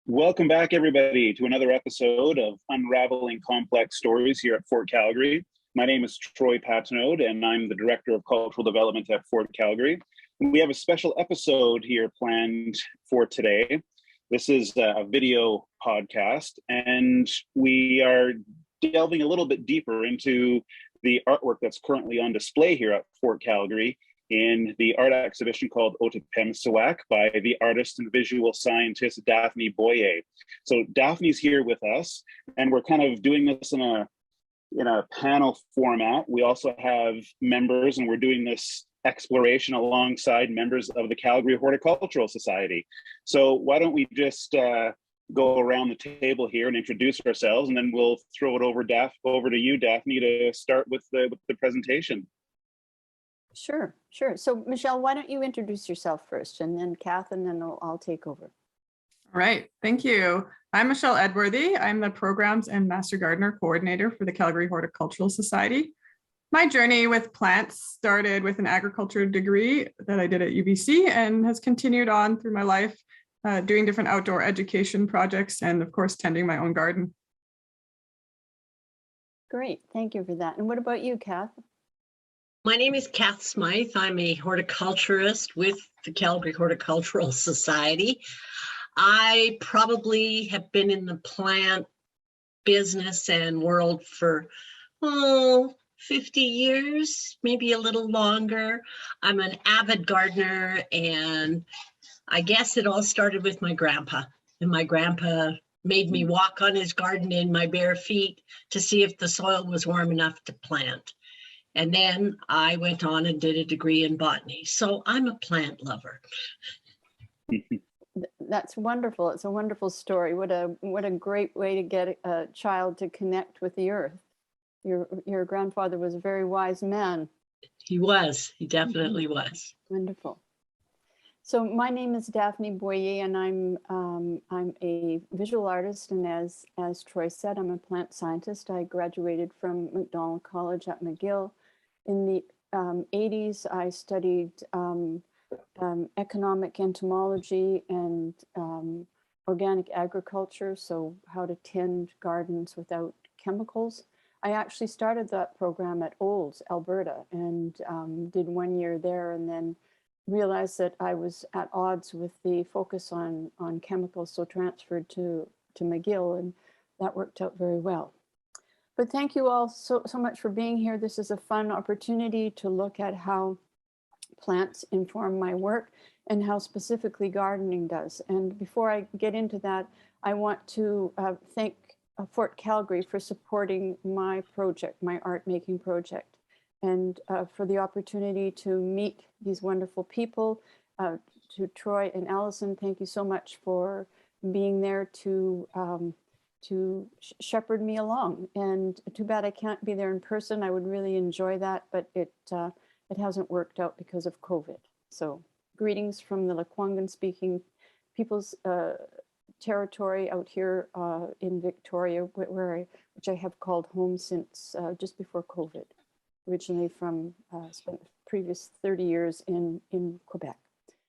Welcome back, everybody, to another episode of Unravelling Complex Stories here at Fort Calgary. My name is Troy Patenaude, and I'm the Director of Cultural Development at Fort Calgary. We have a special episode here planned for today. This is a video podcast, and we are delving a little bit deeper into the artwork that's currently on display here at Fort Calgary in the art exhibition called otipemisiwak by the artist and visual scientist Daphne Boyer. So Daphne's here with us, and we're kind of doing this in a panel format. We also have members, and we're doing this exploration alongside members of the Calgary Horticultural Society. So why don't we just go around the table here and introduce ourselves, and then we'll throw it over to you, Daphne, to start with the presentation. Sure. So Michelle, why don't you introduce yourself first, and then Kath, and then I'll take over. All right, thank you. I'm Michelle Edworthy. I'm the Programs and Master Gardener Coordinator for the Calgary Horticultural Society. My journey with plants started with an agriculture degree that I did at UBC and has continued on through my life, doing different outdoor education projects and, of course, tending my own garden. Great, thank you for that. And what about you, Kath? My name is Kath Smyth. I'm a horticulturist with the Calgary Horticultural Society. I probably have been in the plant business and world for, 50 years, maybe a little longer. I'm an avid gardener, and I guess it all started with my grandpa. And my grandpa made me walk on his garden in my bare feet to see if the soil was warm enough to plant. And then I went on and did a degree in botany. So I'm a plant lover. That's wonderful. It's a wonderful story. What a great way to get a child to connect with the earth. Your grandfather was a very wise man. He was. He definitely was. Wonderful. So my name is Daphne Boyer, and I'm a visual artist, and as Troy said, I'm a plant scientist. I graduated from Macdonald College at McGill. In the 80s, I studied economic entomology and organic agriculture, so how to tend gardens without chemicals. I actually started that program at Olds, Alberta, and did 1 year there, and then realized that I was at odds with the focus on chemicals, so transferred to McGill, and that worked out very well. But thank you all so much for being here. This is a fun opportunity to look at how plants inform my work and how specifically gardening does. And before I get into that, I want to thank Fort Calgary for supporting my project, my art making project, and for the opportunity to meet these wonderful people. To Troy and Allison, thank you so much for being there to shepherd me along. And too bad I can't be there in person. I would really enjoy that, but it hasn't worked out because of COVID. So greetings from the Lekwungen speaking people's territory out here in Victoria, which I have called home since just before COVID. Originally from spent the previous 30 years in Quebec.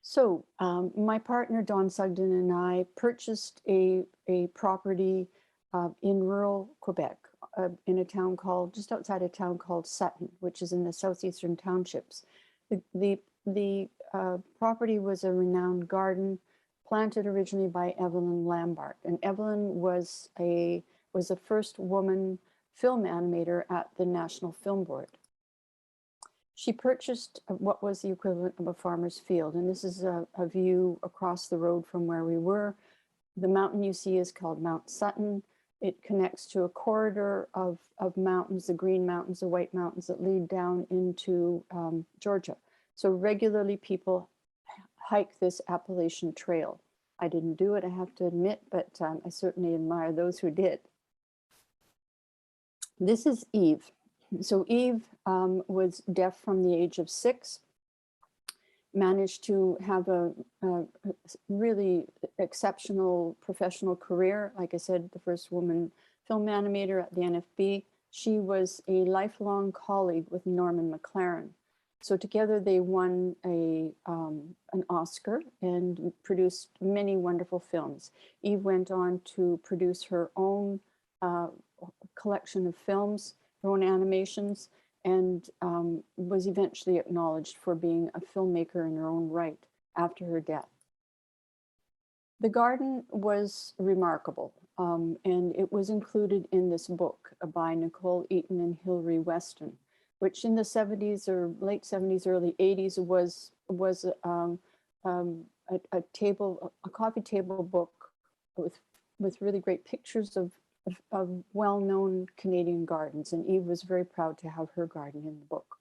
So my partner Don Sugden and I purchased a property in rural Quebec in a town called, just outside a town called Sutton, which is in the southeastern townships. The property was a renowned garden planted originally by Evelyn Lambert, and Evelyn was the first woman film animator at the National Film Board. She purchased what was the equivalent of a farmer's field, and this is a view across the road from where we were. The mountain you see is called Mount Sutton. It connects to a corridor of mountains, the Green Mountains, the White Mountains that lead down into Georgia. So regularly people hike this Appalachian Trail. I didn't do it, I have to admit, but I certainly admire those who did. This is Eve. So Eve was deaf from the age of 6, managed to have a really exceptional professional career. Like I said, the first woman film animator at the NFB. She was a lifelong colleague with Norman McLaren. So together they won an Oscar and produced many wonderful films. Eve went on to produce her own collection of films, her own animations, and was eventually acknowledged for being a filmmaker in her own right after her death. The garden was remarkable, and it was included in this book by Nicole Eaton and Hilary Weston, which in the 70s or late 70s, early 80s was a coffee table book with really great pictures of well-known Canadian gardens, and Eve was very proud to have her garden in the book.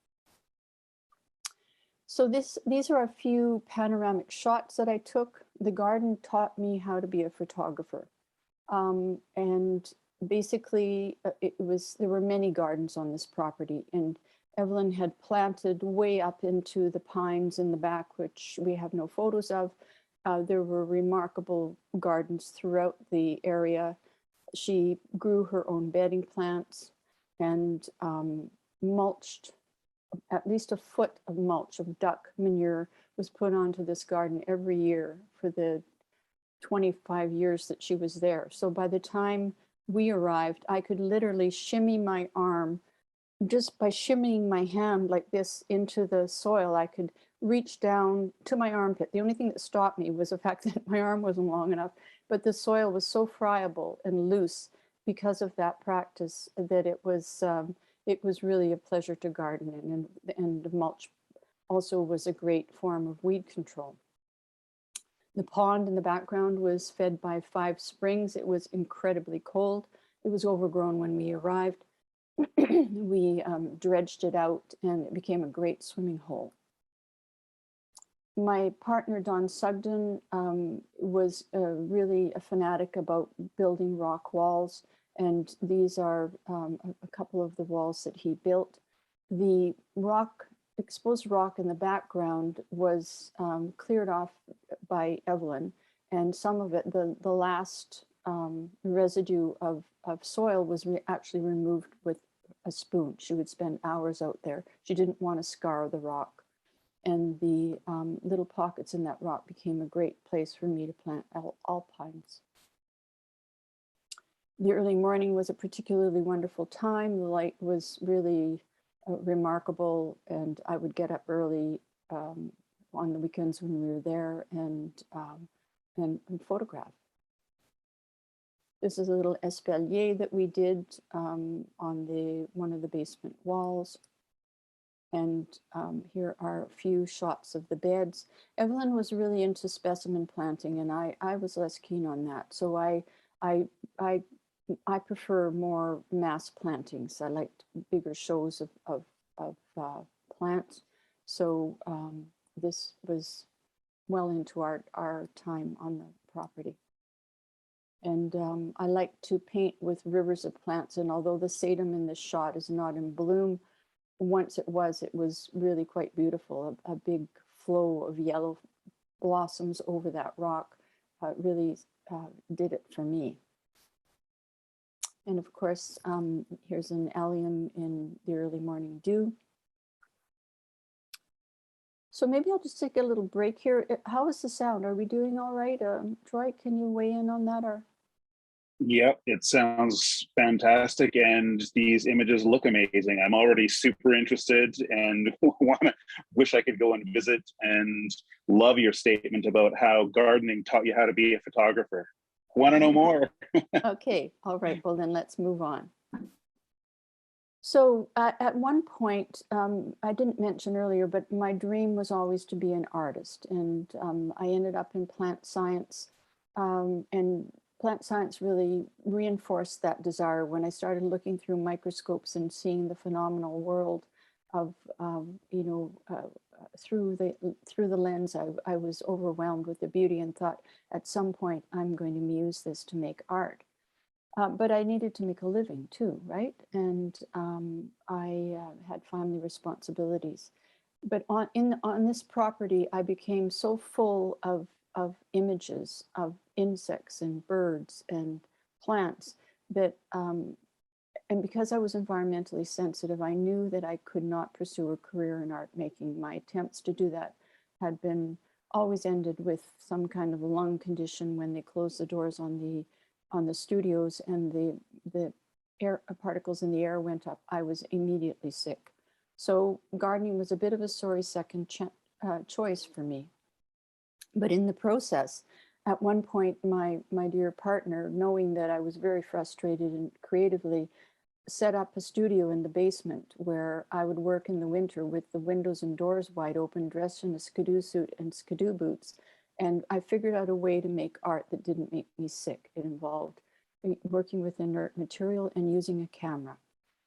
So these are a few panoramic shots that I took. The garden taught me how to be a photographer. And basically there were many gardens on this property, and Evelyn had planted way up into the pines in the back, which we have no photos of. There were remarkable gardens throughout the area. She grew her own bedding plants and mulched. At least a foot of mulch of duck manure was put onto this garden every year for the 25 years that she was there. So by the time we arrived, I could literally shimmy my arm. Just by shimmying my hand like this into the soil, I could reach down to my armpit. The only thing that stopped me was the fact that my arm wasn't long enough, but the soil was so friable and loose because of that practice that it was really a pleasure to garden in, and the mulch also was a great form of weed control. The pond in the background was fed by 5 springs. It was incredibly cold. It was overgrown when we arrived. We dredged it out and it became a great swimming hole. My partner, Don Sugden, was really a fanatic about building rock walls. And these are a couple of the walls that he built. The exposed rock in the background was cleared off by Evelyn, and some of it, the last residue of soil was actually removed with a spoon. She would spend hours out there. She didn't want to scar the rock. And the little pockets in that rock became a great place for me to plant alpines. The early morning was a particularly wonderful time. The light was really remarkable, and I would get up early on the weekends when we were there and photograph. This is a little espalier that we did on one of the basement walls. And here are a few shots of the beds. Evelyn was really into specimen planting, and I was less keen on that. So I prefer more mass plantings. I liked bigger shows of plants. So this was well into our time on the property. And I like to paint with rivers of plants. And although the sedum in this shot is not in bloom, once it was really quite beautiful. A big flow of yellow blossoms over that rock really did it for me. And of course, here's an allium in the early morning dew. So maybe I'll just take a little break here. How is the sound? Are we doing all right? Troy, can you weigh in on that? Or? Yep, it sounds fantastic, and these images look amazing. I'm already super interested and wish I could go and visit, and love your statement about how gardening taught you how to be a photographer. Want to know more? Okay, all right, well then let's move on. So at one point, I didn't mention earlier, but my dream was always to be an artist, and I ended up in plant science, and plant science really reinforced that desire when I started looking through microscopes and seeing the phenomenal world of, through the lens. I was overwhelmed with the beauty and thought, at some point, I'm going to use this to make art. But I needed to make a living too, right? And I had family responsibilities. But on this property, I became so full of images of insects and birds and plants that And because I was environmentally sensitive, I knew that I could not pursue a career in art making. My attempts to do that had been always ended with some kind of a lung condition when they closed the doors on the studios and the air particles in the air went up. I was immediately sick. So gardening was a bit of a sorry second choice for me. But in the process, at one point, my dear partner, knowing that I was very frustrated and creatively, set up a studio in the basement where I would work in the winter with the windows and doors wide open, dressed in a skidoo suit and skidoo boots. And I figured out a way to make art that didn't make me sick. It involved working with inert material and using a camera.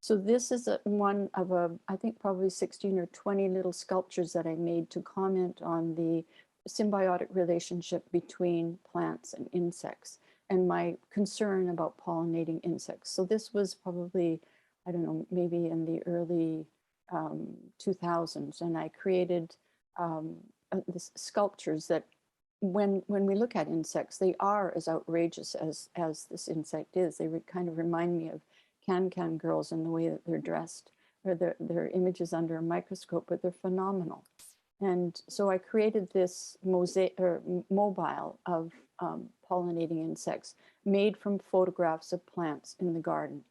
So this is one of I think probably 16 or 20 little sculptures that I made to comment on the symbiotic relationship between plants and insects and my concern about pollinating insects. So this was probably, I don't know, maybe in the early 2000s. And I created this sculptures that when we look at insects, they are as outrageous as this insect is. They kind of remind me of can-can girls in the way that they're dressed, or their images under a microscope, but they're phenomenal. And so I created this mobile of pollinating insects made from photographs of plants in the garden.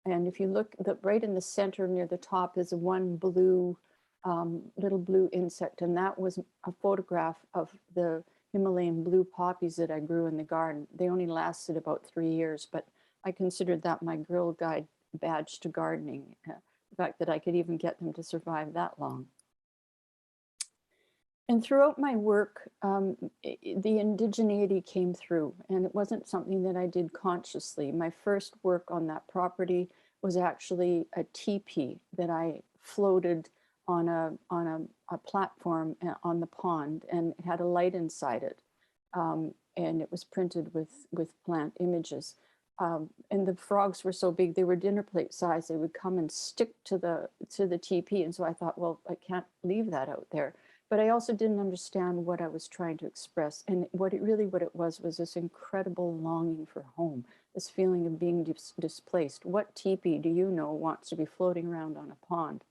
And if you look right in the center near the top is one blue, little blue insect. And that was a photograph of the Himalayan blue poppies that I grew in the garden. They only lasted about 3 years, but I considered that my Girl Guide badge to gardening, the fact that I could even get them to survive that long. And throughout my work, the indigeneity came through, and it wasn't something that I did consciously. My first work on that property was actually a teepee that I floated on a platform on the pond, and it had a light inside it, and it was printed with plant images. And the frogs were so big, they were dinner plate size. They would come and stick to the teepee, and so I thought, well, I can't leave that out there. But I also didn't understand what I was trying to express. And what it was this incredible longing for home, this feeling of being displaced. What teepee do you know wants to be floating around on a pond?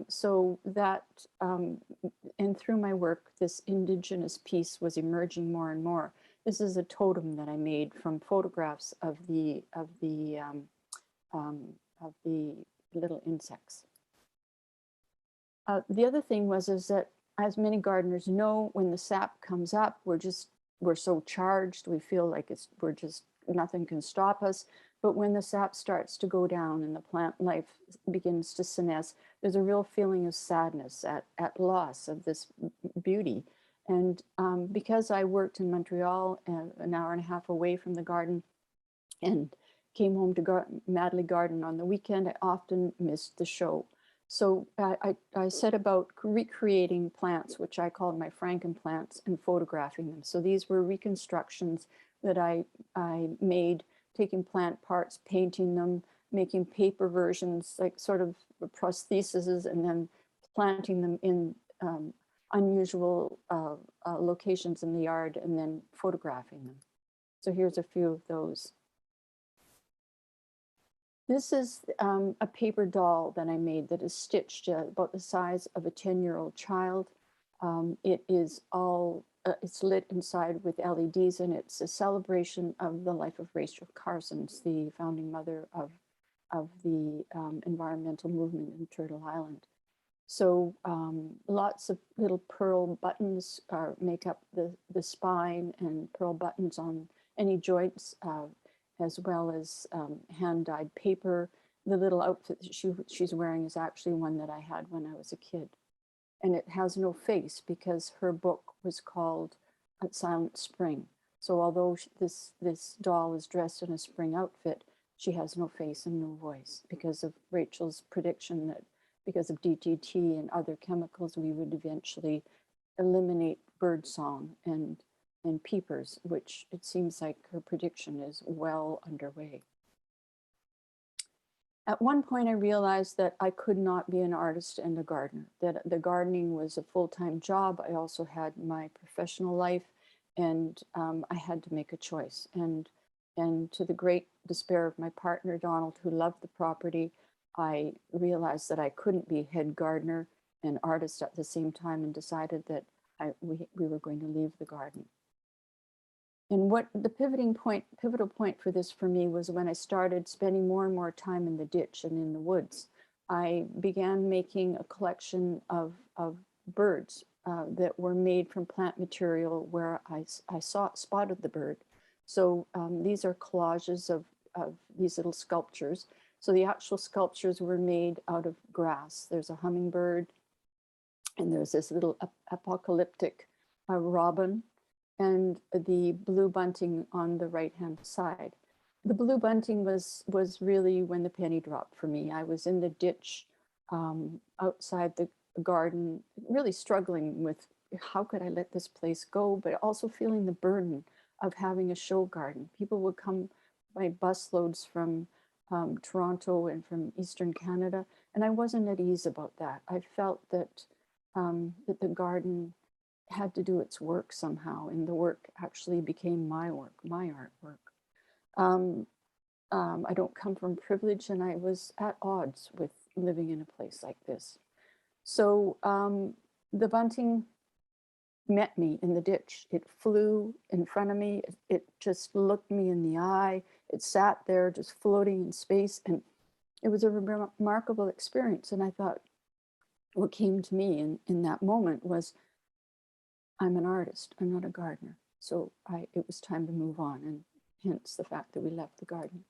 So that, and through my work, this indigenous piece was emerging more and more. This is a totem that I made from photographs of the little insects. The other thing is that, as many gardeners know, when the sap comes up, we're so charged, we feel like nothing can stop us. But when the sap starts to go down and the plant life begins to senesce, there's a real feeling of sadness at loss of this beauty. And because I worked in Montreal, an hour and a half away from the garden, and came home to madly garden on the weekend, I often missed the show. So I set about recreating plants, which I called my Frankenplants, and photographing them. So these were reconstructions that I made, taking plant parts, painting them, making paper versions, like sort of prostheses, and then planting them in unusual locations in the yard, and then photographing them. So here's a few of those. This is a paper doll that I made that is stitched about the size of a 10-year-old child. It is it's lit inside with LEDs, and it's a celebration of the life of Rachel Carson, the founding mother of the environmental movement in Turtle Island. So lots of little pearl buttons make up the spine, and pearl buttons on any joints, as well as hand-dyed paper. The little outfit that she's wearing is actually one that I had when I was a kid. And it has no face because her book was called Silent Spring. So although this doll is dressed in a spring outfit, she has no face and no voice because of Rachel's prediction that because of DDT and other chemicals, we would eventually eliminate birdsong and peepers, which it seems like her prediction is well underway. At one point, I realized that I could not be an artist and a gardener, that the gardening was a full-time job. I also had my professional life, and I had to make a choice. And And to the great despair of my partner, Donald, who loved the property, I realized that I couldn't be head gardener and artist at the same time, and decided that we were going to leave the garden. And what the pivotal point for this for me was when I started spending more and more time in the ditch and in the woods. I began making a collection of birds that were made from plant material where I spotted the bird. So these are collages of these little sculptures. So the actual sculptures were made out of grass. There's a hummingbird, and there's this little apocalyptic robin, and the blue bunting on the right-hand side. The blue bunting was really when the penny dropped for me. I was in the ditch outside the garden, really struggling with how could I let this place go, but also feeling the burden of having a show garden. People would come by busloads from Toronto and from Eastern Canada, and I wasn't at ease about that. I felt that that the garden had to do its work somehow, and the work actually became my work, my artwork. I don't come from privilege, and I was at odds with living in a place like this. So the bunting met me in the ditch. It flew in front of me. It just looked me in the eye. It sat there just floating in space, and it was a remarkable experience. And I thought, what came to me in that moment was, I'm an artist, I'm not a gardener. So it was time to move on, and hence the fact that we left the garden.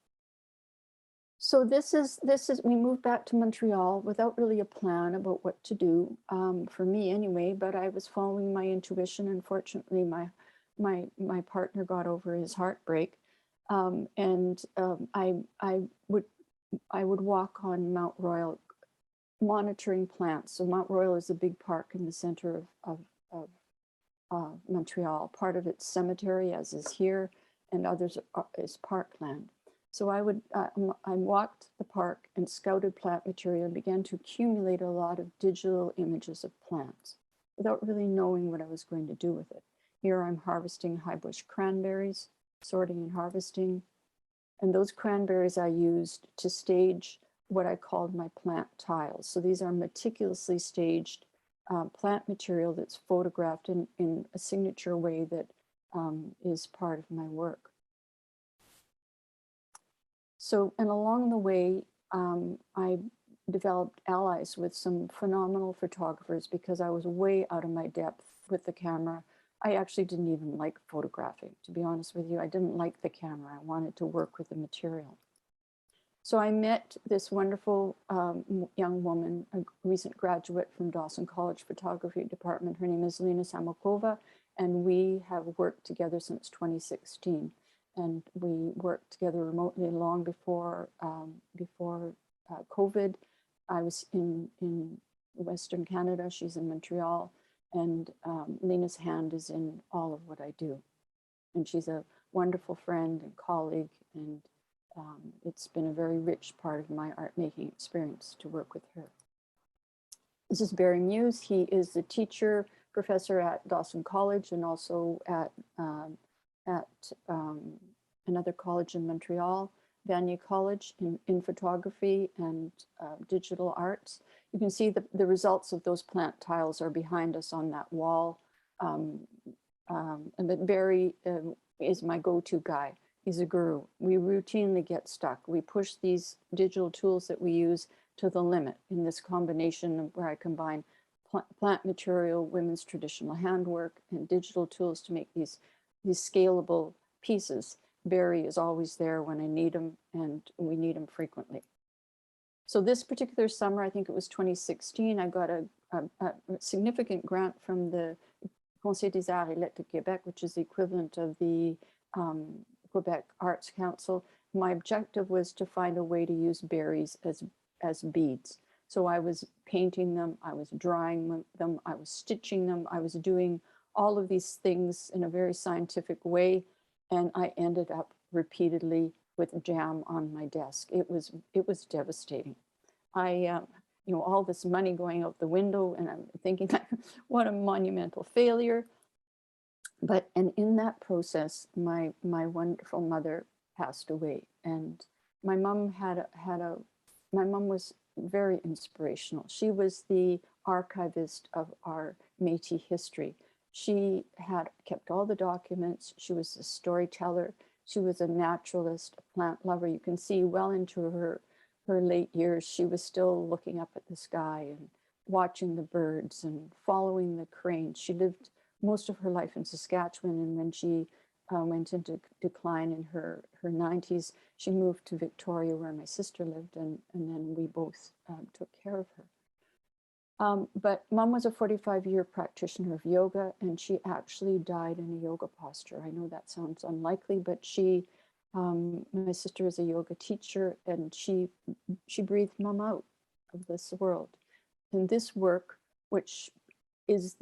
So this is we moved back to Montreal without really a plan about what to do, for me anyway, but I was following my intuition. Unfortunately, my partner got over his heartbreak, and I would walk on Mount Royal monitoring plants. So Mount Royal is a big park in the center of Montreal. Part of it's cemetery, as is here, and others is parkland. So I walked the park and scouted plant material and began to accumulate a lot of digital images of plants without really knowing what I was going to do with it. Here I'm harvesting high bush cranberries, sorting and harvesting. And those cranberries I used to stage what I called my plant tiles. So these are meticulously staged plant material that's photographed in a signature way that is part of my work. So, and along the way, I developed allies with some phenomenal photographers because I was way out of my depth with the camera. I actually didn't even like photographing, to be honest with you. I didn't like the camera. I wanted to work with the material. So I met this wonderful young woman, a recent graduate from Dawson College Photography Department. Her name is Lena Samakova, and we have worked together since 2016. And we worked together remotely long before COVID. I was in Western Canada, she's in Montreal, and Lena's hand is in all of what I do. And she's a wonderful friend and colleague, and it's been a very rich part of my art making experience to work with her. This is Barry Muse. He is the teacher, professor at Dawson College, and also at another college in Montreal, Vanier College, in photography and digital arts. You can see the results of those plant tiles are behind us on that wall. And that Barry is my go-to guy. He's a guru. We routinely get stuck. We push these digital tools that we use to the limit in this combination of where I combine plant material, women's traditional handwork, and digital tools to make these scalable pieces. Barry is always there when I need him, and we need him frequently. So this particular summer, I think it was 2016, I got a significant grant from the Conseil des Arts et Lettres de Québec, which is the equivalent of the Quebec Arts Council. My objective was to find a way to use berries as beads. So I was painting them, I was drawing them, I was stitching them, I was doing all of these things in a very scientific way, and I ended up repeatedly with jam on my desk. It was devastating. You know, all this money going out the window, and I'm thinking, what a monumental failure. And in that process, my wonderful mother passed away. And my mom my mom was very inspirational. She was the archivist of our Métis history. She had kept all the documents. She was a storyteller. She was a naturalist, a plant lover. You can see well into her late years, she was still looking up at the sky and watching the birds and following the cranes. She lived most of her life in Saskatchewan, and when she went into decline in her 90s, she moved to Victoria, where my sister lived, and then we both took care of her. But Mom was a 45-year practitioner of yoga, and she actually died in a yoga posture. I know that sounds unlikely, but my sister is a yoga teacher, and she breathed Mom out of this world. And this work, which is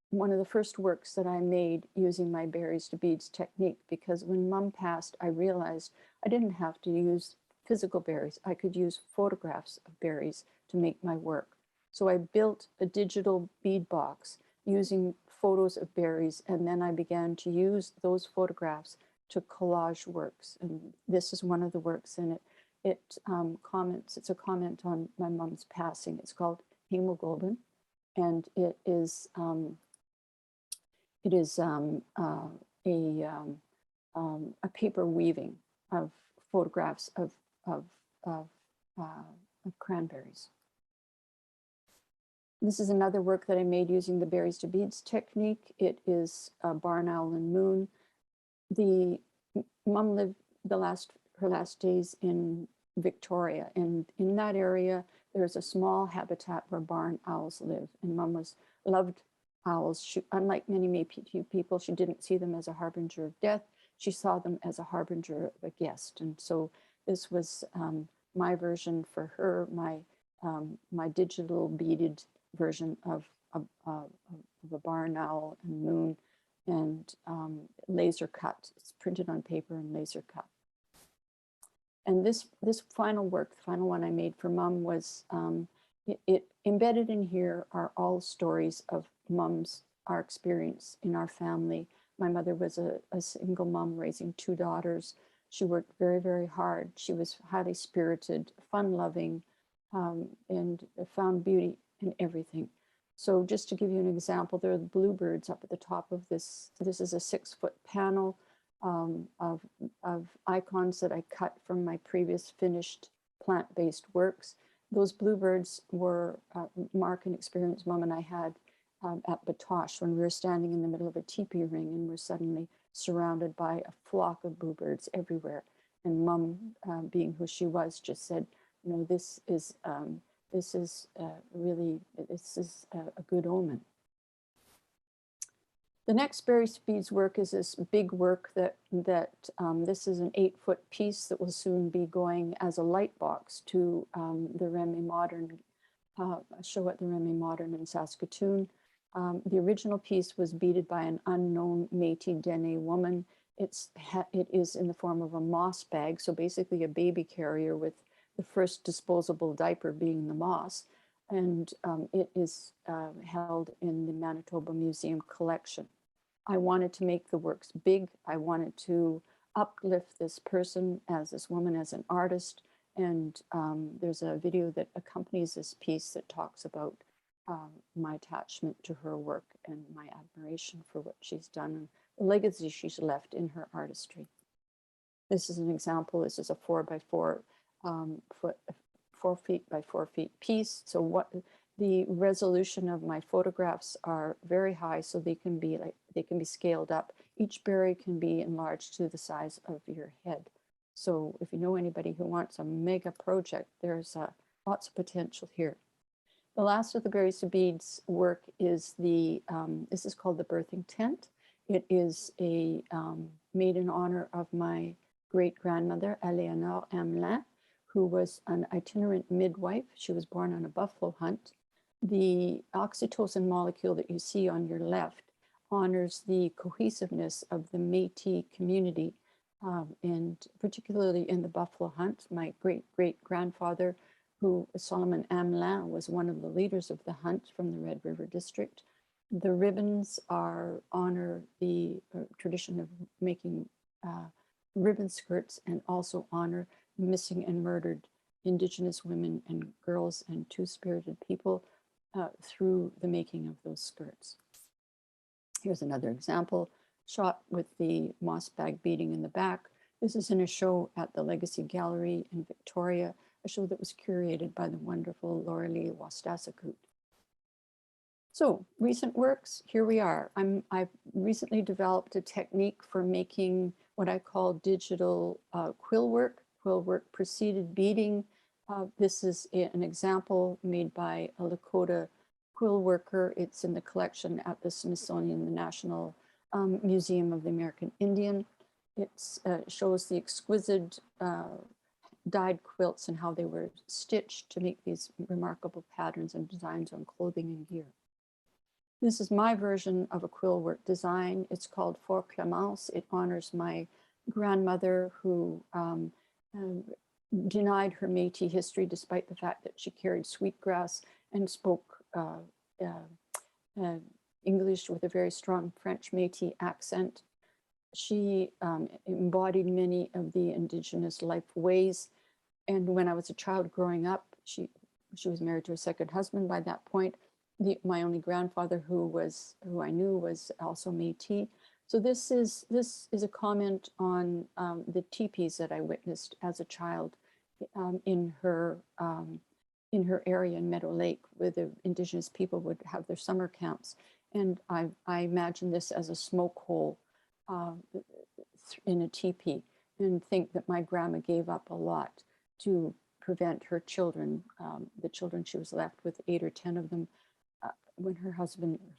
one of the first works that I made using my berries to beads technique, because when Mom passed, I realized I didn't have to use physical berries. I could use photographs of berries to make my work. So I built a digital bead box using photos of berries, and then I began to use those photographs to collage works. And this is one of the works in it. It's a comment on my mom's passing. It's called Hemoglobin, and it is a paper weaving of photographs of cranberries. This is another work that I made using the berries to beads technique. It is Barn Owl and Moon. Mom lived her last days in Victoria, and in that area there's a small habitat where barn owls live, and Mom loved owls. Unlike many Métis people, she didn't see them as a harbinger of death. She saw them as a harbinger of a guest. And so this was my version for her, my digital beaded version of a barn owl and moon, and laser cut. It's printed on paper and laser cut. And this final work, the final one I made for Mom, was it embedded in here are all stories of our experience in our family. My mother was a single mom raising 2 daughters. She worked very, very hard. She was highly spirited, fun-loving, and found beauty in everything. So just to give you an example, there are the bluebirds up at the top of this. This is a 6-foot panel of icons that I cut from my previous finished plant-based works. Those bluebirds were mark and experience Mom and I had at Batoche when we were standing in the middle of a teepee ring and we're suddenly surrounded by a flock of bluebirds everywhere. And Mom, being who she was, just said, you know, this is a good omen. The next berry beads work is this big work that this is an 8-foot piece that will soon be going as a light box to the Remy Modern show at the Remy Modern in Saskatoon. The original piece was beaded by an unknown Métis Dene woman. It is in the form of a moss bag, so basically a baby carrier with the first disposable diaper being the moss. And it is held in the Manitoba Museum collection. I wanted to make the works big. I wanted to uplift this person, this woman, as an artist. And there's a video that accompanies this piece that talks about my attachment to her work and my admiration for what she's done and the legacy she's left in her artistry. This is an example. This is a 4x4 4 feet by 4 feet piece. So the resolution of my photographs are very high, so they can be scaled up. Each berry can be enlarged to the size of your head. So if you know anybody who wants a mega project, there's lots of potential here. The last of the berries to beads work is this is called the birthing tent. It is made in honor of my great-grandmother, Eleanor Hamelin, who was an itinerant midwife. She was born on a buffalo hunt. The oxytocin molecule that you see on your left honors the cohesiveness of the Métis community, and particularly in the buffalo hunt. My great-great-grandfather, Solomon Hamelin, was one of the leaders of the hunt from the Red River District. The ribbons honor the tradition of making ribbon skirts and also honor missing and murdered Indigenous women and girls and two-spirited people through the making of those skirts. Here's another example, shot with the moss bag beading in the back. This is in a show at the Legacy Gallery in Victoria, a show that was curated by the wonderful Laurelie Wastasakut. So recent works, here we are. I've recently developed a technique for making what I call digital quill work. Quill work preceded beading. This is an example made by a Lakota quill worker. It's in the collection at the Smithsonian, the National Museum of the American Indian. It shows the exquisite dyed quilts and how they were stitched to make these remarkable patterns and designs on clothing and gear. This is my version of a quill work design. It's called Fort Calgary. It honors my grandmother who denied her Métis history despite the fact that she carried sweetgrass and spoke English with a very strong French Métis accent. She embodied many of the Indigenous life ways. And when I was a child growing up, she was married to her second husband by that point. My only grandfather who I knew was also Métis. So this is a comment on the teepees that I witnessed as a child in her area in Meadow Lake, where the Indigenous people would have their summer camps. And I imagine this as a smoke hole in a teepee, and think that my grandma gave up a lot to prevent her children, the children she was left with, 8 or 10 of them, when her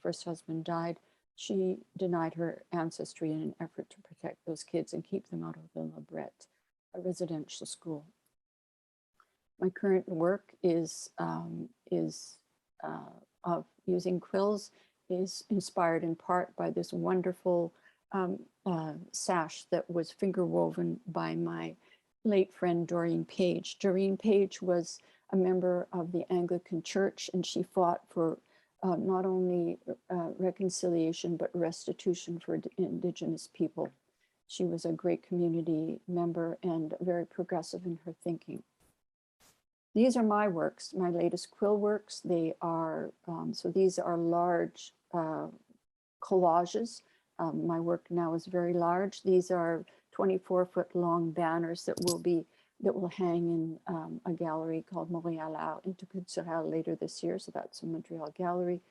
first husband died. She denied her ancestry in an effort to protect those kids and keep them out of the La Brette, a residential school. My current work is of using quills is inspired in part by this wonderful sash that was finger woven by my late friend Doreen Page. Doreen Page was a member of the Anglican Church, and she fought for not only reconciliation, but restitution for Indigenous people. She was a great community member and very progressive in her thinking. These are my works, my latest quill works. They are, so these are large collages. My work now is very large. These are 24-foot long banners that will hang in a gallery called Montréal Art Interculturel later this year. So that's a Montreal gallery.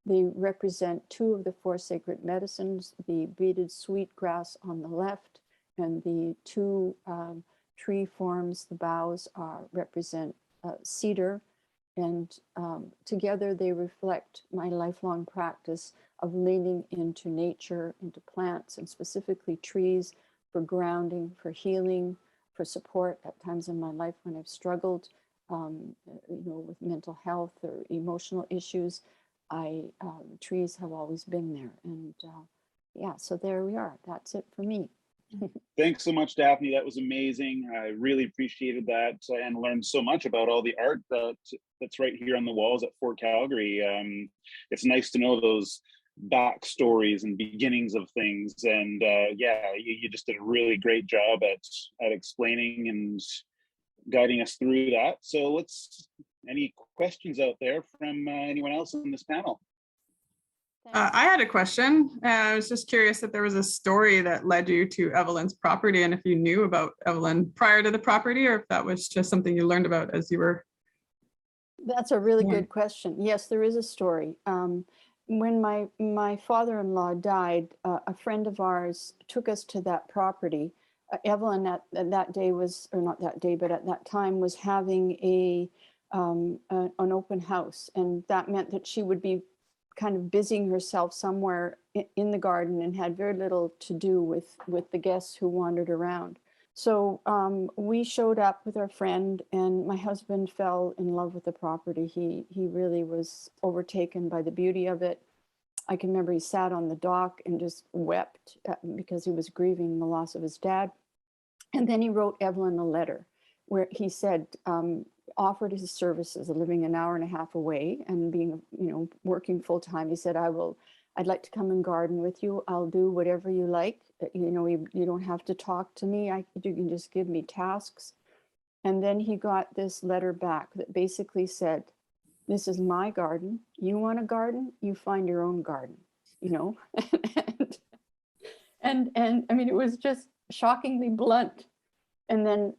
They represent 2 of the 4 sacred medicines, the beaded sweetgrass on the left, and the 2 tree forms, the boughs represent cedar. And together they reflect my lifelong practice of leaning into nature, into plants, and specifically trees for grounding, for healing, for support at times in my life when I've struggled, with mental health or emotional issues. Trees have always been there, and yeah, so there we are. That's it for me. Thanks so much, Daphne. That was amazing. I really appreciated that and learned so much about all the art that's right here on the walls at Fort Calgary. It's nice to know those backstories and beginnings of things. And yeah, you just did a really great job at explaining and guiding us through that. So any questions out there from anyone else on this panel? I had a question. I was just curious if there was a story that led you to Evelyn's property, and if you knew about Evelyn prior to the property, or if that was just something you learned about as you were. That's a really good question. Yes, there is a story. When my father-in-law died, a friend of ours took us to that property. Evelyn at that day was, or not that day, but at that time was having an open house, and that meant that she would be kind of busying herself somewhere in the garden and had very little to do with the guests who wandered around. So we showed up with our friend, and my husband fell in love with the property. He really was overtaken by the beauty of it. I can remember he sat on the dock and just wept because he was grieving the loss of his dad. And then he wrote Evelyn a letter where he said, offered his services, living an hour and a half away and being, working full time. He said, I will I'd like to come and garden with you. I'll do whatever you like. You know, you don't have to talk to me. You can just give me tasks. And then he got this letter back that basically said, this is my garden. You want a garden? You find your own garden, you know? and I mean, it was just shockingly blunt. And then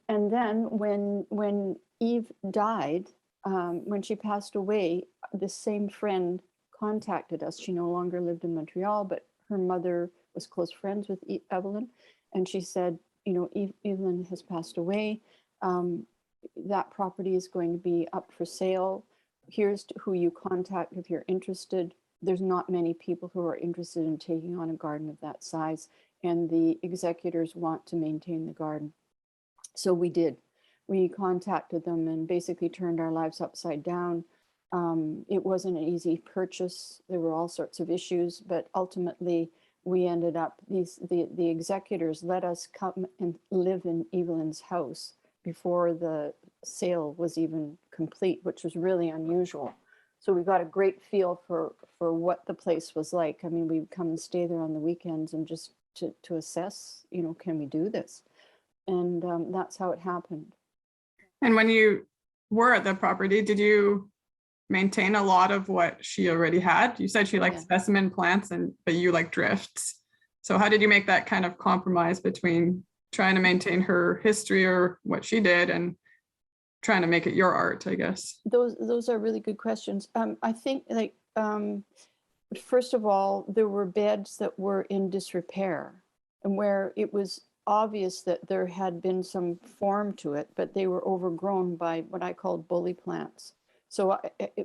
when Eve died, when she passed away, the same friend contacted us. She no longer lived in Montreal, but her mother was close friends with Evelyn. And she said, you know, Evelyn has passed away. That property is going to be up for sale. Here's who you contact if you're interested. There's not many people who are interested in taking on a garden of that size, and the executors want to maintain the garden. So we did. We contacted them and basically turned our lives upside down. It wasn't an easy purchase. There were all sorts of issues, but ultimately we ended up, the executors let us come and live in Evelyn's house before the sale was even complete, which was really unusual. So we got a great feel for what the place was like. I mean, we would come and stay there on the weekends and just to assess, you know, can we do this? And that's how it happened. And when you were at the property, did you maintain a lot of what she already had? You said she liked specimen plants, but you like drifts. So how did you make that kind of compromise between trying to maintain her history or what she did and trying to make it your art, I guess? Those are really good questions. I think, like, first of all, there were beds that were in disrepair and where it was obvious that there had been some form to it, but they were overgrown by what I called bully plants. So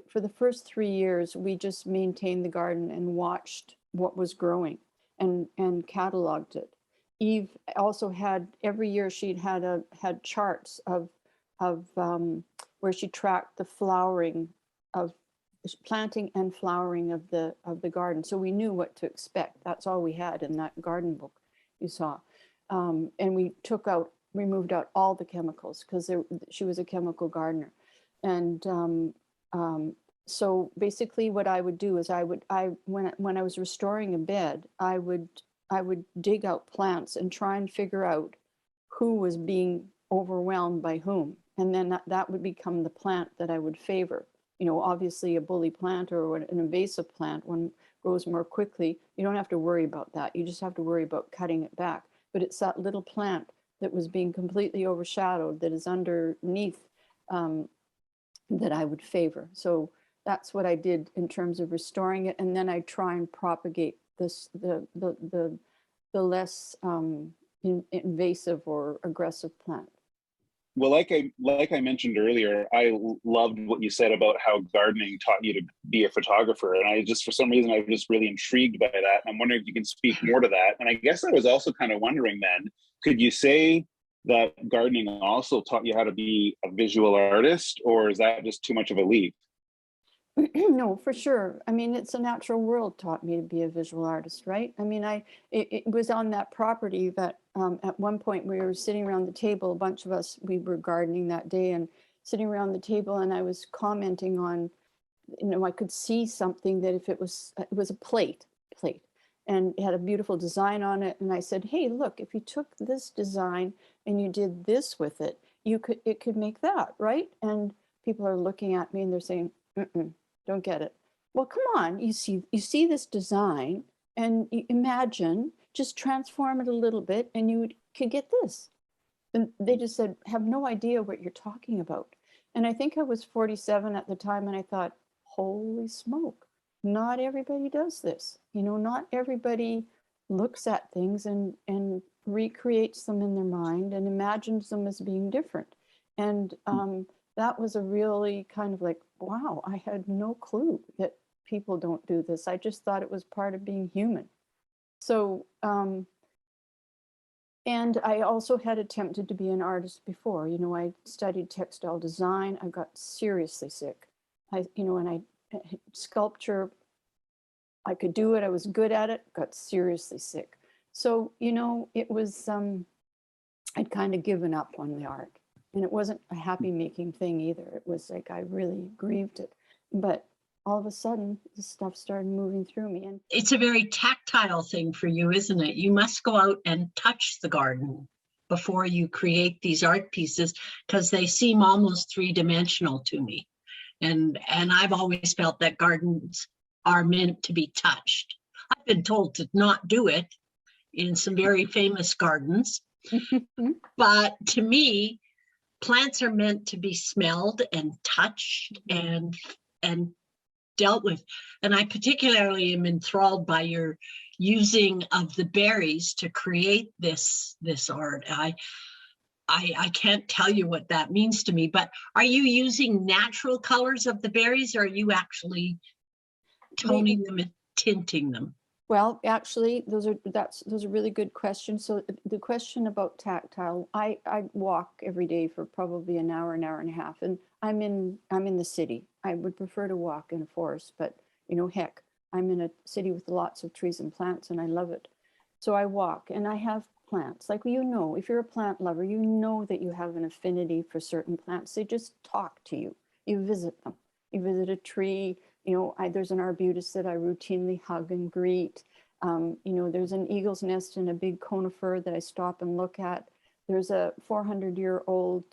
for the first 3 years, we just maintained the garden and watched what was growing and cataloged it. Eve also had, every year she'd had charts of where she tracked the flowering of planting and flowering of the garden. So we knew what to expect. That's all we had in that garden book you saw. And we removed out all the chemicals because she was a chemical gardener. And so basically what I would do is when I was restoring a bed, I would dig out plants and try and figure out who was being overwhelmed by whom. And then that would become the plant that I would favor. You know, obviously a bully plant or an invasive plant, one grows more quickly. You don't have to worry about that. You just have to worry about cutting it back. But it's that little plant that was being completely overshadowed that is underneath that I would favor. So that's what I did in terms of restoring it. And then I try and propagate the less invasive or aggressive plant. Well, like I mentioned earlier, I loved what you said about how gardening taught you to be a photographer. And I just, for some reason, I was just really intrigued by that. And I'm wondering if you can speak more to that. And I guess I was also kind of wondering then, could you say that gardening also taught you how to be a visual artist, or is that just too much of a leap? No, for sure. I mean, it's a natural world taught me to be a visual artist, right? I mean, it was on that property that at one point we were sitting around the table, a bunch of us, we were gardening that day and sitting around the table, and I was commenting on, you know, I could see something that if it was a plate, and it had a beautiful design on it. And I said, hey, look, if you took this design and you did this with it, it could make that, right? And people are looking at me and they're saying, don't get it. Well, come on, you see this design and you imagine, just transform it a little bit and you could get this. And they just said, have no idea what you're talking about. And I think I was 47 at the time, and I thought, holy smoke, not everybody does this. You know, not everybody looks at things and recreates them in their mind and imagines them as being different. And that was a really kind of like, wow, I had no clue that people don't do this. I just thought it was part of being human. So, and I also had attempted to be an artist before. You know, I studied textile design. I got seriously sick. Sculpture, I could do it. I was good at it, got seriously sick. So, you know, it was, I'd kind of given up on the art. And it wasn't a happy making thing either. It was like, I really grieved it. But all of a sudden the stuff started moving through me. And It's a very tactile thing for you, isn't it? You must go out and touch the garden before you create these art pieces, because they seem almost three-dimensional to me. And I've always felt that gardens are meant to be touched. I've been told to not do it in some very famous gardens, but to me, plants are meant to be smelled and touched and dealt with. And I particularly am enthralled by your using of the berries to create this art. I can't tell you what that means to me, but are you using natural colors of the berries, or are you actually toning them and tinting them? well, actually, those are really good questions. So the question about tactile, I walk every day for probably an hour and a half, and I'm in the city. I would prefer to walk in a forest, but heck, I'm in a city with lots of trees and plants, and I love it. So I walk, and I have plants. Like, if you're a plant lover, you know that you have an affinity for certain plants. They just talk to you. You visit them. You visit a tree. There's an arbutus that I routinely hug and greet. There's an eagle's nest in a big conifer that I stop and look at. There's a 400-year-old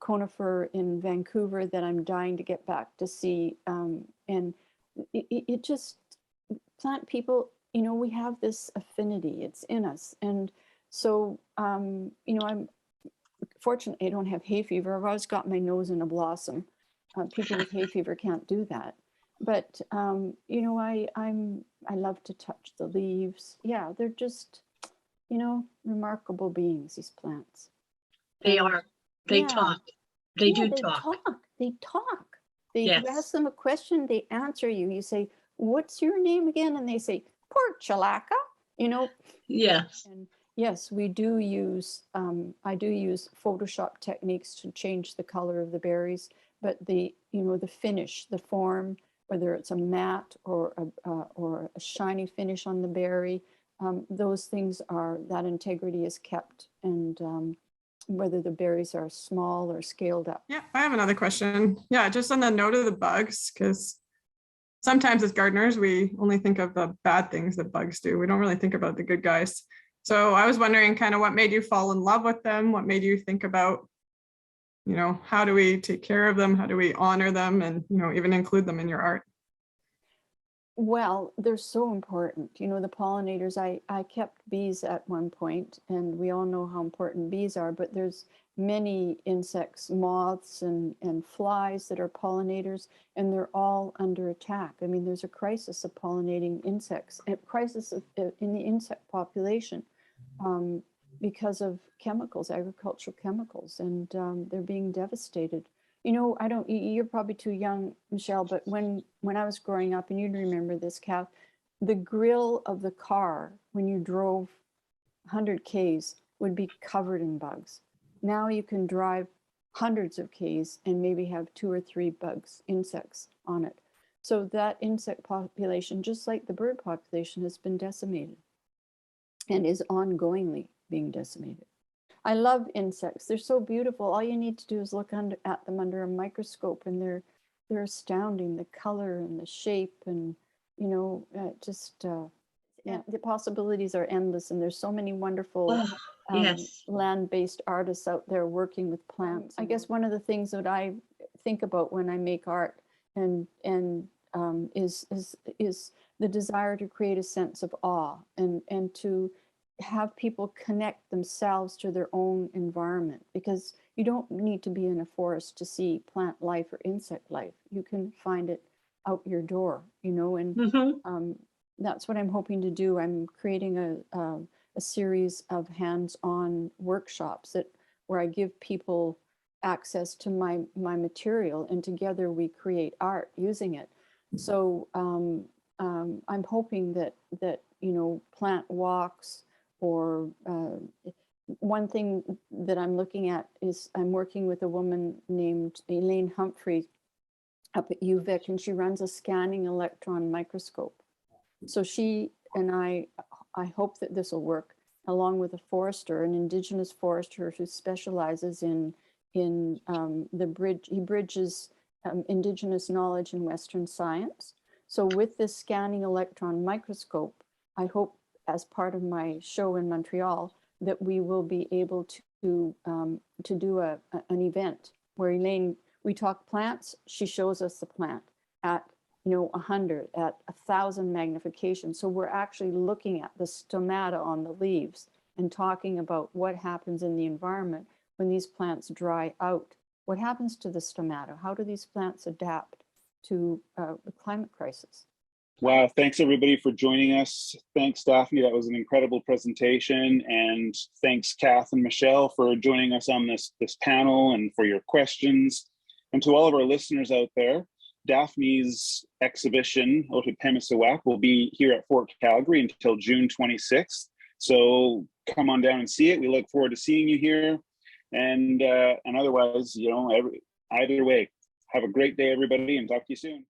conifer in Vancouver that I'm dying to get back to see. And it just, plant people, we have this affinity. It's in us. And so, I'm fortunate I don't have hay fever. I've always got my nose in a blossom. People with hay fever can't do that. But I love to touch the leaves. Yeah, they're just remarkable beings, these plants. They are. They talk. They do they talk. They talk. You Yes. ask them a question, they answer you. You say, "What's your name again?" And they say, "Portulaca." Yes. And yes, we do use. I do use Photoshop techniques to change the color of the berries, but the finish, the form, whether it's a matte or a shiny finish on the berry, those things that integrity is kept, and whether the berries are small or scaled up. Yeah, I have another question. Yeah, just on the note of the bugs, because sometimes as gardeners, we only think of the bad things that bugs do. We don't really think about the good guys. So I was wondering kind of what made you fall in love with them? What made you think about, how do we take care of them? How do we honor them and, even include them in your art? Well, they're so important. The pollinators, I kept bees at one point, and we all know how important bees are, but there's many insects, moths and flies that are pollinators, and they're all under attack. I mean, there's a crisis of pollinating insects, a crisis in the insect population because of chemicals, agricultural chemicals, and they're being devastated. You're probably too young, Michelle, but when I was growing up, and you'd remember this, Kath, the grill of the car when you drove 100 Ks would be covered in bugs. Now you can drive hundreds of Ks and maybe have 2 or 3 bugs, insects on it. So that insect population, just like the bird population, has been decimated and is ongoingly being decimated. I love insects. They're so beautiful. All you need to do is look at them under a microscope, and they're astounding. The color and the shape, and the possibilities are endless. And there's so many wonderful Yes. land-based artists out there working with plants. I guess one of the things that I think about when I make art and is the desire to create a sense of awe and to have people connect themselves to their own environment, because you don't need to be in a forest to see plant life or insect life. You can find it out your door, and that's what I'm hoping to do. I'm creating a series of hands-on workshops where I give people access to my material, and together we create art using it. So I'm hoping that plant walks, or one thing that I'm looking at is I'm working with a woman named Elaine Humphrey up at UVic, and she runs a scanning electron microscope. So she and I hope that this will work, along with a forester, an Indigenous forester who specializes in the bridge. He bridges Indigenous knowledge in Western science. So with this scanning electron microscope, I hope as part of my show in Montreal that we will be able to do an event where Elaine, we talk plants, she shows us the plant at 100, at 1,000 magnification. So we're actually looking at the stomata on the leaves and talking about what happens in the environment when these plants dry out. What happens to the stomata? How do these plants adapt to the climate crisis? Wow, thanks everybody for joining us. Thanks, Daphne. That was an incredible presentation. And thanks, Kath and Michelle, for joining us on this panel and for your questions. And to all of our listeners out there, Daphne's exhibition, otipemisiwak, will be here at Fort Calgary until June 26th. So come on down and see it. We look forward to seeing you here. And otherwise, either way, have a great day, everybody, and talk to you soon.